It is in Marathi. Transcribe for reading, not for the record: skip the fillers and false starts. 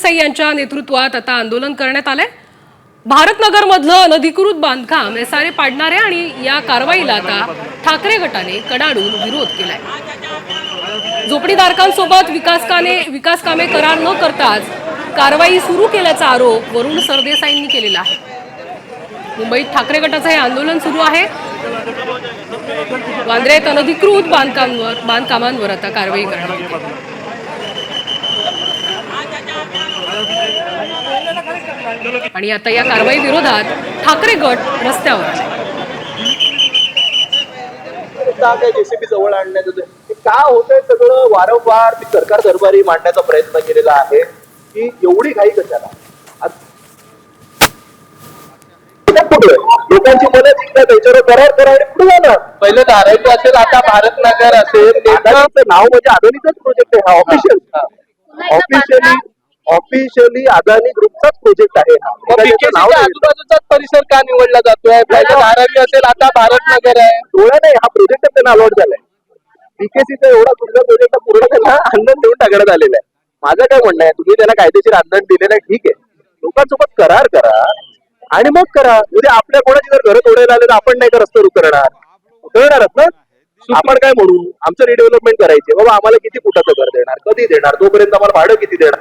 सरदेसाई यांच्या नेतृत्वात आता आंदोलन करण्यात आलंय। भारतनगर मधलं अनधिकृत बांधकाम एसआरए पाडणारे आणि या कारवाईला आता ठाकरे गटाने कडाडून विरोध केलाय। झोपडीधारकांसोबत विकास कामे करार न करताच कारवाई सुरू केल्याचा आरोप वरुण सरदेसाईंनी केलेला आहे। मुंबईत ठाकरे गटाचं हे आंदोलन सुरू आहे। वांद्र्यात अनधिकृत बांधकामांवर आता कारवाई करण्यात येते। आणि आता या कारवाई विरोधात ठाकरे गट रस्त्यावर आले। जेसीबी जवळ आणण्याचं का होतंय सगळं वारंवार मी सरकार दरबारी मांडण्याचा प्रयत्न केलेला आहे की एवढी घाई कशाला। लोकांची मनं जिंकतात त्याच्यावर करार करा आणि पुढे जाणार। पहिलं धारावी असेल आता भारतनगर असेल अदानीचं नाव म्हणजे अदानीचाच प्रोजेक्ट आहे हा। ऑफिशियली अदानी ग्रुपचाच प्रोजेक्ट आहे हा। आजूबाजूचाच परिसर का निवडला जातोय? पहिलं धारावी असेल आता भारतनगर आहे। डोळा नाही हा प्रोजेक्ट त्यांना अलॉट झालाय। बीकेसीचा एवढा सुंदर प्रोजेक्ट पूर्ण त्यांना अंधन देऊन टाकण्यात आलेला आहे। माझं काय म्हणणं आहे, तुम्ही त्यांना कायदेशीर अंधन दिलेलं आहे ठीक आहे, लोकांसोबत करार करा आणि मग करा। उद्या आपल्या कोणाची जर घरं तोडायला आले तर आपण नाही का रस्त्यावर उतरणारच ना। आपण काय म्हणू, आमचं रिडेव्हलपमेंट करायचे बाबा, आम्हाला किती फुटाचं घर देणार, कधी देणार, तोपर्यंत आम्हाला भाडं किती देणार।